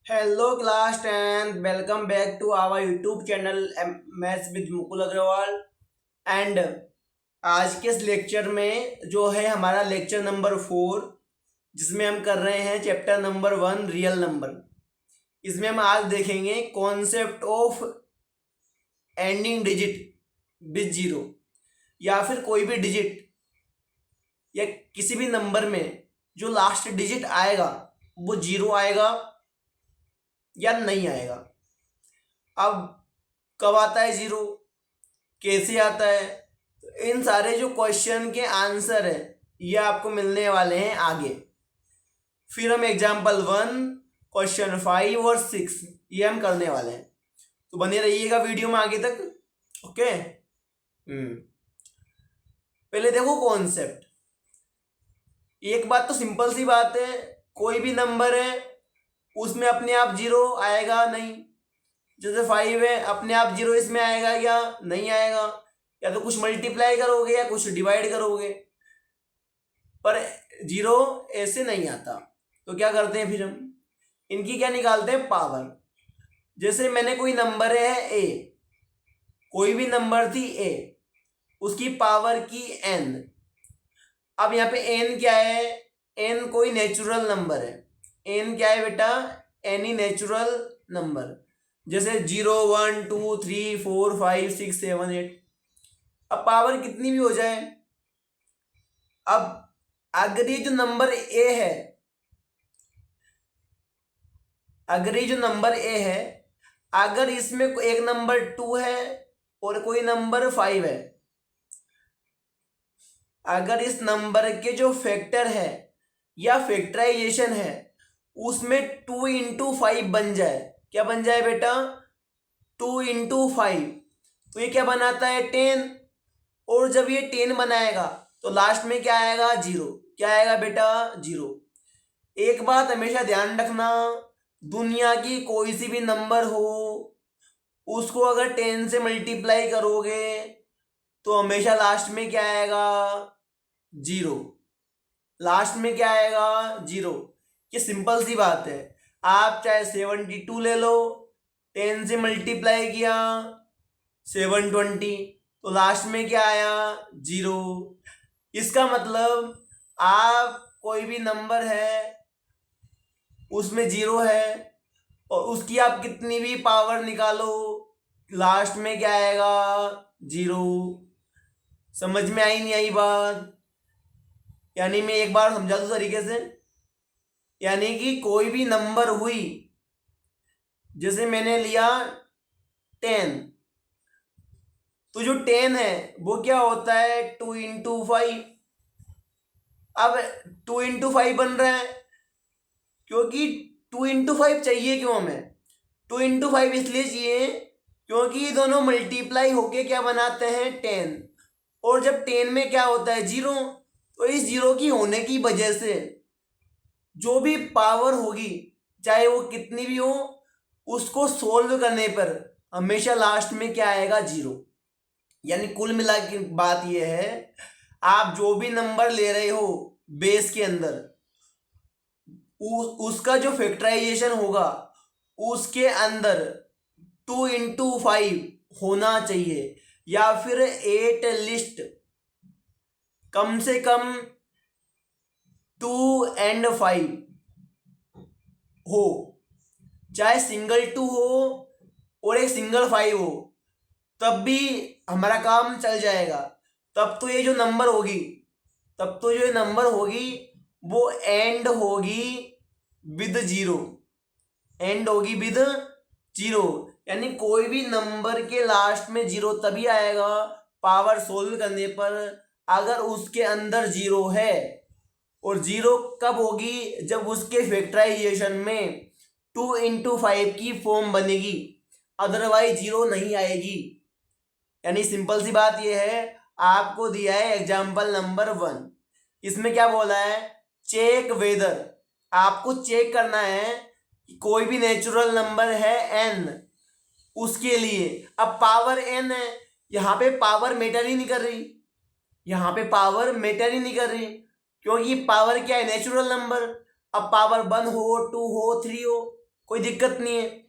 Hello class 10 welcome back to our YouTube channel maths with Mukul Agarwal. And आज के इस lecture में जो है हमारा लेक्चर नंबर 4, जिसमें हम कर रहे हैं चैप्टर नंबर 1 रियल नंबर। इसमें हम आज देखेंगे concept of ending digit with zero, या फिर कोई भी डिजिट या किसी भी नंबर में जो लास्ट डिजिट आएगा वो जीरो आएगा या नहीं आएगा। अब कब आता है जीरो, कैसे आता है, तो इन सारे जो क्वेश्चन के आंसर है ये आपको मिलने वाले हैं आगे। फिर हम एग्जाम्पल 1, क्वेश्चन 5 और 6 ये हम करने वाले हैं, तो बने रहिएगा वीडियो में आगे तक। ओके। पहले देखो कॉन्सेप्ट। एक बात तो सिंपल सी बात है, कोई भी नंबर है उसमें अपने आप जीरो आएगा नहीं। जैसे 5 है, अपने आप जीरो इसमें आएगा या नहीं आएगा, या तो कुछ मल्टीप्लाई करोगे या कुछ डिवाइड करोगे, पर जीरो ऐसे नहीं आता। तो क्या करते हैं फिर हम इनकी क्या निकालते हैं, पावर। जैसे मैंने कोई नंबर है ए, कोई भी नंबर थी ए, उसकी पावर की एन। अब यहाँ पे एन क्या है, एन कोई नेचुरल नंबर है। एन क्या है बेटा, एनी नेचुरल नंबर। जैसे 0 1 2 3 4 5 6 7 8। अब पावर कितनी भी हो जाए, अब अगर ये जो नंबर ए है, अगर ये जो नंबर ए है, अगर इसमें एक नंबर 2 है और कोई नंबर 5 है, अगर इस नंबर के जो फैक्टर है या फैक्टराइजेशन है उसमें 2 इंटू 5 बन जाए, क्या बन जाए बेटा, 2 इंटू 5, तो ये क्या बनाता है, 10। और जब ये 10 बनाएगा तो लास्ट में क्या आएगा, जीरो। क्या आएगा बेटा, जीरो। एक बात हमेशा ध्यान रखना, दुनिया की कोई सी भी नंबर हो उसको अगर 10 से मल्टीप्लाई करोगे तो हमेशा लास्ट में क्या आएगा, जीरो। लास्ट में क्या आएगा, जीरो। ये सिंपल सी बात है। आप चाहे 72 ले लो, 10 से मल्टीप्लाई किया 720, तो लास्ट में क्या आया, जीरो। इसका मतलब आप कोई भी नंबर है उसमें जीरो है और उसकी आप कितनी भी पावर निकालो लास्ट में क्या आएगा, जीरो। समझ में आई नहीं आई बात? यानी मैं एक बार समझा दूं तरीके से, यानी कि कोई भी नंबर हुई, जैसे मैंने लिया 10, तो जो 10 है वो क्या होता है, 2 इंटू 5। अब 2 इंटू 5 बन रहा है क्योंकि 2 इंटू 5 चाहिए। क्यों हमें 2 इंटू 5 इसलिए चाहिए क्योंकि ये दोनों मल्टीप्लाई होके क्या बनाते हैं, 10। और जब 10 में क्या होता है, जीरो, तो इस जीरो की होने की वजह से जो भी पावर होगी चाहे वो कितनी भी हो, उसको सोल्व करने पर हमेशा लास्ट में क्या आएगा, जीरो। यानी कुल मिला के बात यह है, आप जो भी नंबर ले रहे हो बेस के अंदर, उसका जो फैक्टराइजेशन होगा उसके अंदर 2 इंटू 5 होना चाहिए, या फिर 8 लिस्ट कम से कम 2 एंड 5 हो, चाहे सिंगल 2 हो और एक सिंगल 5 हो, तब भी हमारा काम चल जाएगा। तब तो ये जो नंबर होगी, तब तो जो ये नंबर होगी वो एंड होगी विद जीरो, एंड होगी विद जीरो। यानी कोई भी नंबर के लास्ट में जीरो तभी आएगा पावर सोल्व करने पर अगर उसके अंदर जीरो है। और जीरो कब होगी, जब उसके फैक्टराइजेशन में 2 इंटू 5 की फॉर्म बनेगी, अदरवाइज जीरो नहीं आएगी। यानी सिंपल सी बात यह है, आपको दिया है एग्जाम्पल नंबर 1, इसमें क्या बोला है, चेक वेदर। आपको चेक करना है कि कोई भी नेचुरल नंबर है n, उसके लिए अब पावर n है, यहाँ पे पावर मैटर ही नहीं कर रही, यहाँ पे पावर मैटर ही नहीं कर रही, क्योंकि पावर क्या है, नेचुरल नंबर। अब पावर 1 हो 2 हो 3 हो, कोई दिक्कत नहीं है।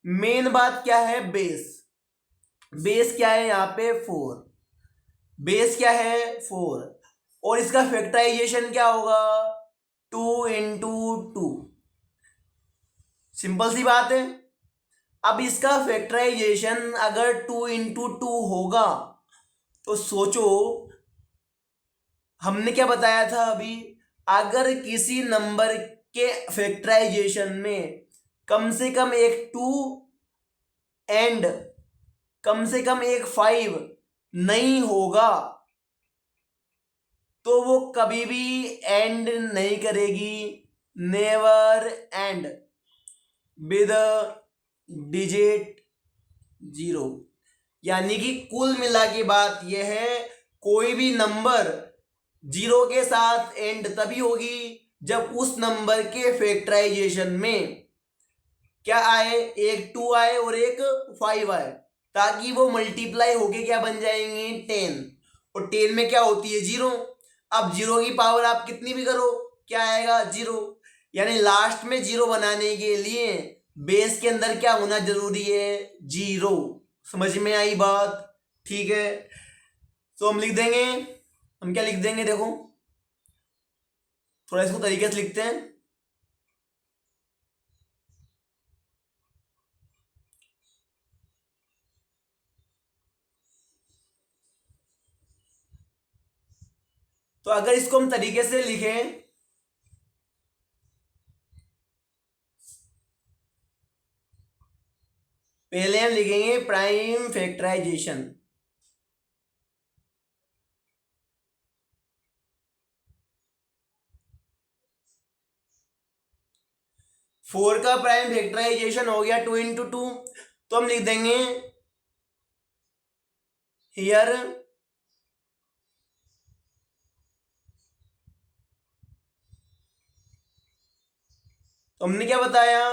मेन बात क्या है, बेस। बेस क्या है यहाँ पे, 4। बेस क्या है, 4। और इसका फैक्टराइजेशन क्या होगा, 2 × 2। सिंपल सी बात है। अब इसका फैक्टराइजेशन अगर 2 × 2 होगा तो सोचो, हमने क्या बताया था अभी, अगर किसी नंबर के फैक्टराइजेशन में कम से कम एक 2 एंड कम से कम एक 5 नहीं होगा तो वो कभी भी एंड नहीं करेगी, नेवर एंड विद डिजिट 0। यानी कि कुल मिला के बात यह है, कोई भी नंबर 0 के साथ एंड तभी होगी जब उस नंबर के फैक्टराइजेशन में क्या आए, एक 2 आए और एक 5 आए, ताकि वो मल्टीप्लाई होके क्या बन जाएंगे, 10। और 10 में क्या होती है, 0। अब 0 की पावर आप कितनी भी करो क्या आएगा, 0। यानी लास्ट में 0 बनाने के लिए बेस के अंदर क्या होना जरूरी है, 0। समझ में आई बात, ठीक है। तो हम लिख देंगे, हम क्या लिख देंगे, देखो थोड़ा इसको तरीके से लिखते हैं। तो अगर इसको हम तरीके से लिखें, पहले हम लिखेंगे प्राइम फैक्टराइजेशन। फोर का प्राइम फैक्टराइजेशन हो गया 2 × 2, तो हम लिख देंगे हियर तो हमने क्या बताया,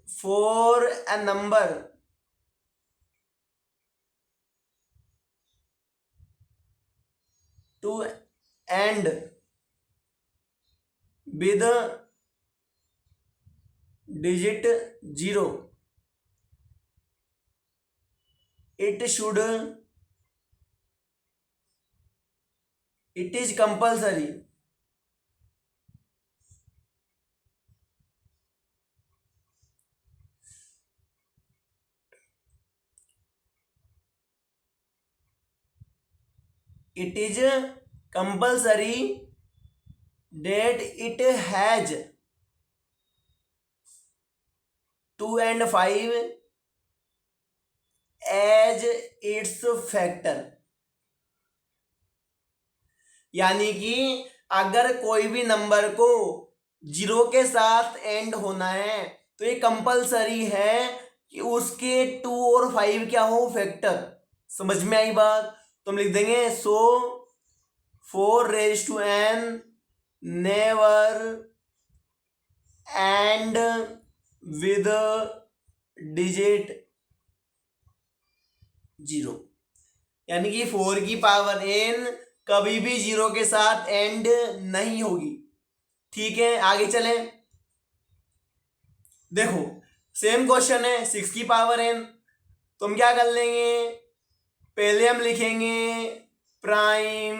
for a number two and with digit 0 it should, it is compulsory it is compulsory that it has 2 and 5 as its factor। यानी कि अगर कोई भी नंबर को 0 के साथ एंड होना है तो ये कंपलसरी है कि उसके 2 और 5 क्या हो, फैक्टर। समझ में आई बात, तो हम लिख देंगे सो 4n never and with digit 0। यानी कि 4 की पावर n कभी भी 0 के साथ एंड नहीं होगी, ठीक है। आगे चलें, देखो सेम क्वेश्चन है 6 की पावर n, तो हम क्या कर लेंगे, पहले हम लिखेंगे प्राइम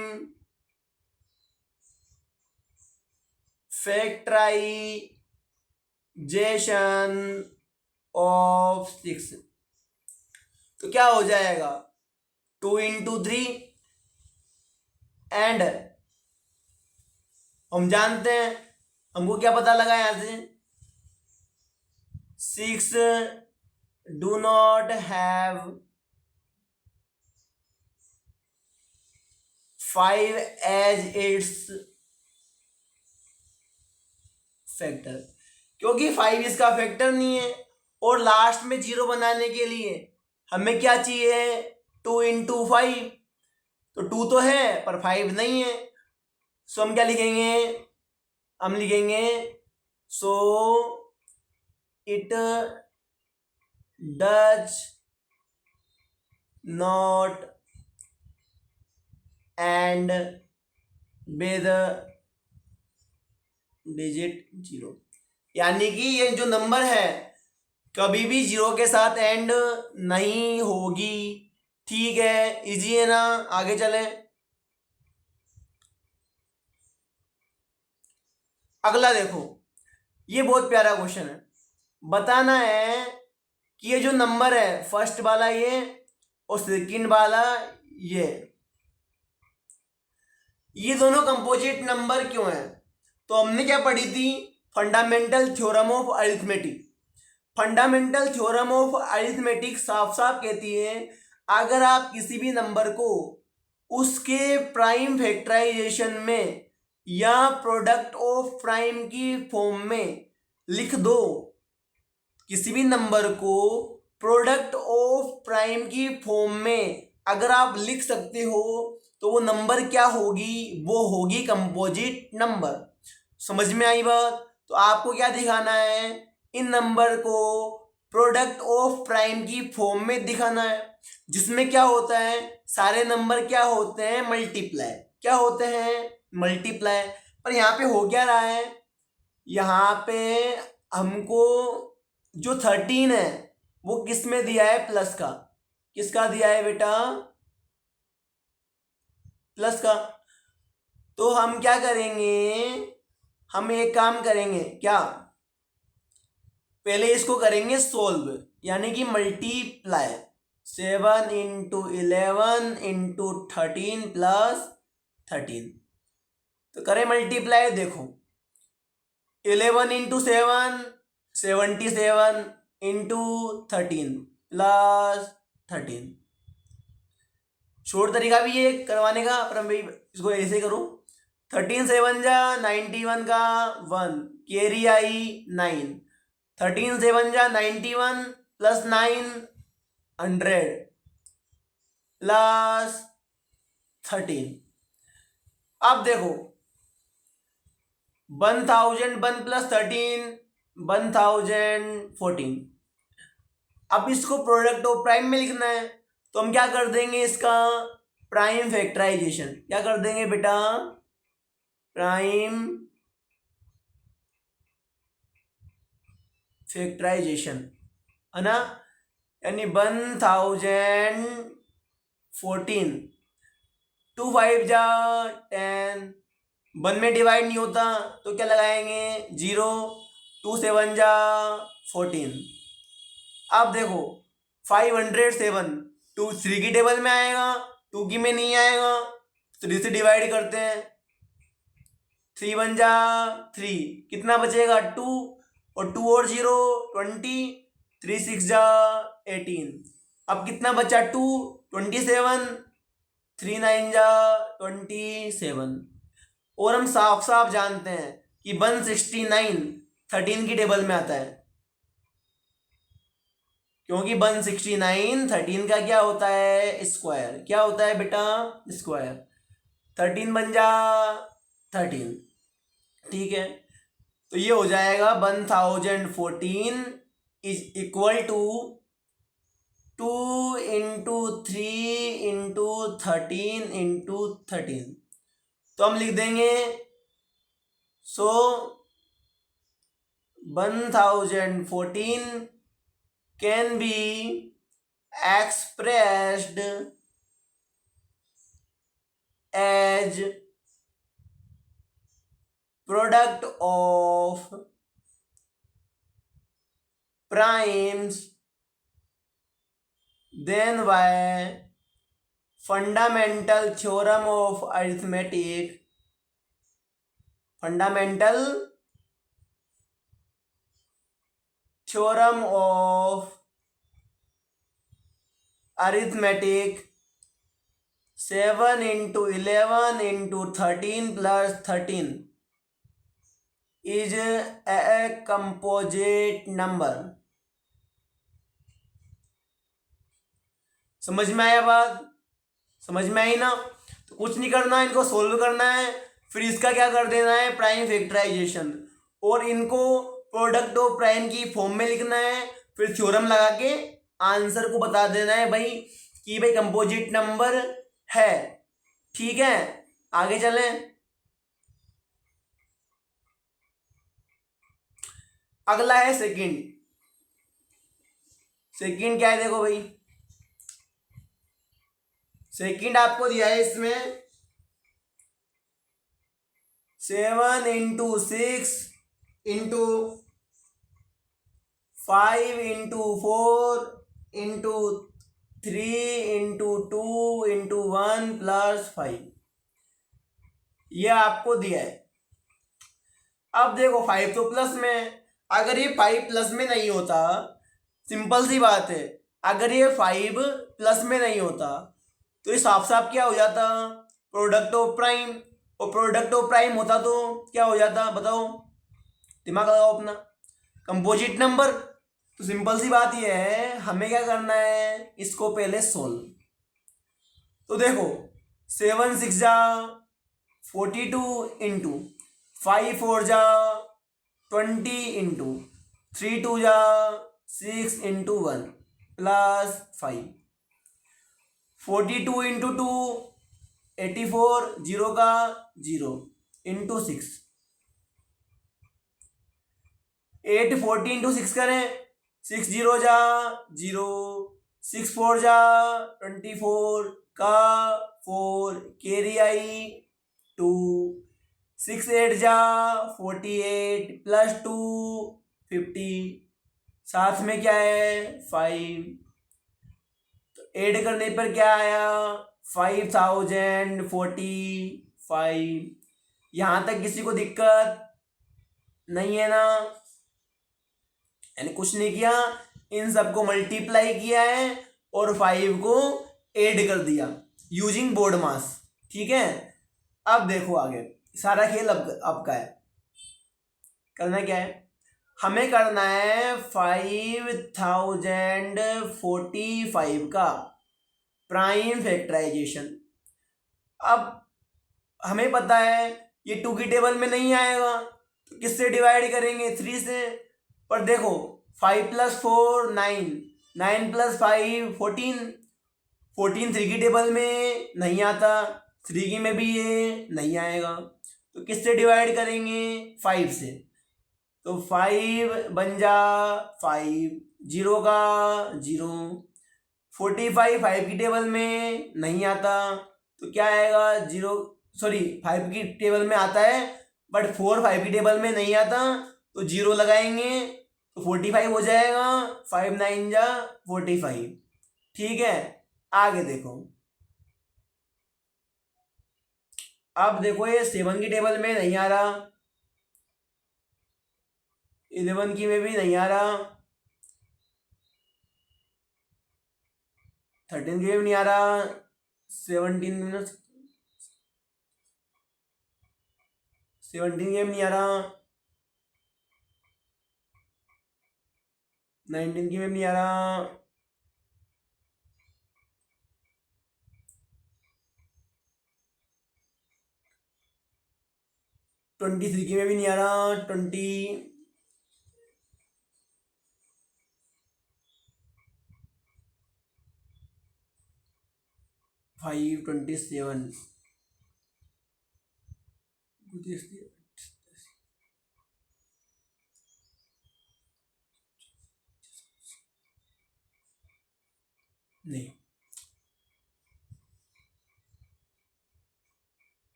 फैक्टराइजेशन ऑफ 6। तो क्या हो जाएगा, 2 × 3 एंड हम जानते हैं, हमको क्या पता लगा यहां से, 6 do not have 5 as its factor, क्योंकि 5 इसका फैक्टर नहीं है। और लास्ट में 0 बनाने के लिए हमें क्या चाहिए, 2 × 5। तो 2 तो है पर 5 नहीं है, सो हम क्या लिखेंगे, हम लिखेंगे so it does not and with digit zero, यानी कि ये जो नंबर है कभी भी जीरो के साथ एंड नहीं होगी। ठीक है, इजी है ना। आगे चलें। अगला देखो, ये बहुत प्यारा क्वेश्चन है। बताना है कि ये जो नंबर है फर्स्ट वाला ये और सेकंड वाला ये दोनों कंपोजिट नंबर क्यों हैं? तो हमने क्या पढ़ी थी? Fundamental theorem of arithmetic. Fundamental theorem of arithmetic साफ साफ कहती है अगर आप किसी भी नंबर को उसके प्राइम फैक्टराइजेशन में या प्रोडक्ट ऑफ प्राइम की फॉर्म में लिख दो, किसी भी नंबर को प्रोडक्ट ऑफ प्राइम की फॉर्म में अगर आप लिख सकते हो तो वो नंबर क्या होगी? वो होगी कंपोजिट नंबर। समझ में आई बात? तो आपको क्या दिखाना है? इन नंबर को प्रोडक्ट ऑफ प्राइम की फॉर्म में दिखाना है, जिसमें क्या होता है, सारे नंबर क्या होते हैं? मल्टीप्लाई। क्या होते हैं? मल्टीप्लाई। पर यहाँ पे हो क्या रहा है? यहाँ पे हमको जो 13 है वो किस में दिया है? प्लस का। किसका दिया है बेटा? प्लस का। तो हम क्या करेंगे? हम एक काम करेंगे, क्या? पहले इसको करेंगे सोल्व, यानी कि मल्टीप्लाई। 7 into 11 into 13 plus 13। तो करें मल्टीप्लाई। देखो 11 इंटू 7 77 इंटू 13 प्लस 13। शॉर्ट तरीका भी ये करवाने का, पर मैं इसको ऐसे करूँ। 13 7 जा 91 का 1, कैरी आई 9। 13 7 जा 91 प्लस 9 100 प्लस 13। अब देखो 1001 प्लस 13 1014। अब इसको प्रोडक्ट ऑफ प्राइम में लिखना है, तो हम क्या कर देंगे? इसका प्राइम फैक्टराइजेशन। क्या कर देंगे बेटा? प्राइम फैक्टराइजेशन, है ना। यानी 1014 2 5 जा 10, 1 में डिवाइड नहीं होता तो क्या लगाएंगे? 0। 2 7 जा 14। अब देखो 507 2 3 की टेबल में आएगा, 2 की में नहीं आएगा। 3 से डिवाइड करते हैं, 3 1 जा 3, कितना बचेगा? 2, और 2 और 0 20, 3 6 जा 18। अब कितना बचा? 2 27, 3 9 जा 27। और हम साफ साफ जानते हैं कि 169 13 की टेबल में आता है, क्योंकि 169 13 का क्या होता है? स्क्वायर। क्या होता है बेटा? स्क्वायर। 13 बन जा 13। ठीक है, तो ये हो जाएगा 1014 is equal to 2 into 3 into 13 into 13। तो हम लिख देंगे 1014 can be expressed as product of primes then by fundamental theorem of arithmetic, fundamental theorem of arithmetic 7 into 11 into 13 plus 13 is a composite number। समझ में आया बात? समझ में आई ना? तो कुछ नहीं करना, इनको सोल्व करना है, फिर इसका क्या कर देना है? प्राइम फैक्टराइजेशन, और इनको प्रोडक्ट ऑफ प्राइम की फॉर्म में लिखना है, फिर थ्योरम लगा के आंसर को बता देना है भाई कि भाई कंपोजिट नंबर है। ठीक है, आगे चलें। अगला है सेकंड। सेकंड क्या है देखो भाई, सेकंड आपको दिया है इसमें 7 into 6 into 5 into 4 into 3 into 2 into 1 plus 5, ये आपको दिया है। अब देखो 5 तो प्लस में, अगर ये 5 प्लस में नहीं होता, सिंपल सी बात है, अगर ये 5 प्लस में नहीं होता तो ये साफ साफ क्या हो जाता, प्रोडक्ट ऑफ प्राइम। और प्रोडक्ट ऑफ प्राइम होता तो क्या हो जाता बताओ, दिमाग लगाओ अपना, कंपोजिट नंबर। तो सिंपल सी बात ये है, हमें क्या करना है, इसको पहले सोल्व। तो देखो 7 6 जा 42 इंटू 5 4 जा 20 इंटू 3 2 जा 6 इंटू 1 प्लस 5, 42 इंटू 2 84, जीरो का जीरो इंटू 6, 8 40 इंटू 6 करें, 6 जीरो जा जीरो, 6 4 जा 24 का 4 कैरी आई 2, 6 8 जा 48 प्लस 2 50, साथ में क्या है 5, तो ऐड करने पर क्या आया 5045। यहाँ तक किसी को दिक्कत नहीं है ना, यानी कुछ नहीं किया, इन सबको मल्टीप्लाई किया है और 5 को ऐड कर दिया यूजिंग बोर्ड मास। ठीक है, अब देखो आगे सारा खेल अब का है, करना क्या है, हमें करना है 5045 का प्राइम फैक्टराइजेशन। अब हमें पता है ये 2 की टेबल में नहीं आएगा, तो किससे डिवाइड करेंगे 3 से। पर देखो 5 + 4 9, 9 + 5 14, 14 3 की टेबल में नहीं आता, 3 की में भी ये नहीं आएगा, तो किससे डिवाइड करेंगे 5 से। तो 5 बन जा 5, जीरो का जीरो, 45 5 की टेबल में नहीं आता, तो क्या आएगा जीरो, सॉरी 5 की टेबल में आता है बट 4 5 की टेबल में नहीं आता, तो जीरो लगाएंगे तो 45 हो जाएगा, 5 9 जा 45। ठीक है, आगे देखो, अब देखो ये 7 की टेबल में नहीं आ रहा, 11 की में भी नहीं आ रहा, 13 की में भी नहीं आ रहा, 17 की में नहीं आ रहा, 19 की में नहीं आ रहा, 23 की में भी नहीं आ रहा, 25 27 नहीं,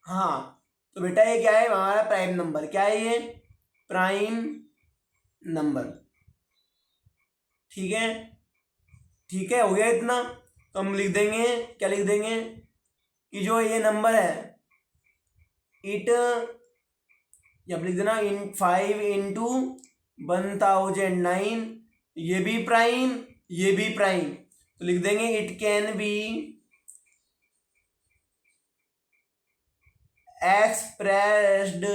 हाँ तो बेटा ये क्या है हमारा प्राइम नंबर, क्या है ये प्राइम नंबर। ठीक है, ठीक है, हो गया इतना, तो हम लिख देंगे, क्या लिख देंगे कि जो ये नंबर है इट, जब लिख देना 5 इंटू 1009, ये भी प्राइम ये भी प्राइम, तो लिख देंगे it can be expressed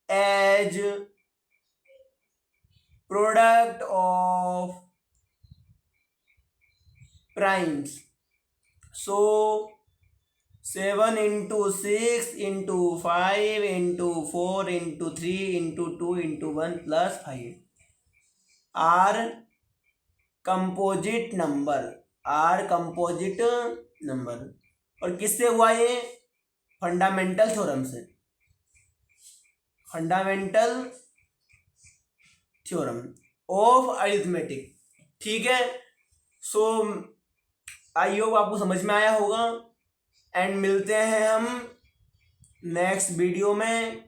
as product of primes. So 7 into 6 into 5 into 4 into 3 into 2 into 1 plus 5 are composite number, और किससे हुआ ये फंडामेंटल थ्योरम से, फंडामेंटल थ्योरम ऑफ अरिथमेटिक। ठीक है, सो आई होप आपको समझ में आया होगा एंड मिलते हैं हम नेक्स्ट वीडियो में।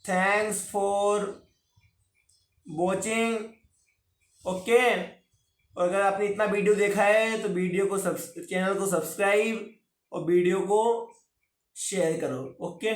Thanks for watching. ओके, और अगर आपने इतना वीडियो देखा है तो वीडियो को चैनल को सब्सक्राइब और वीडियो को शेयर करो। ओके।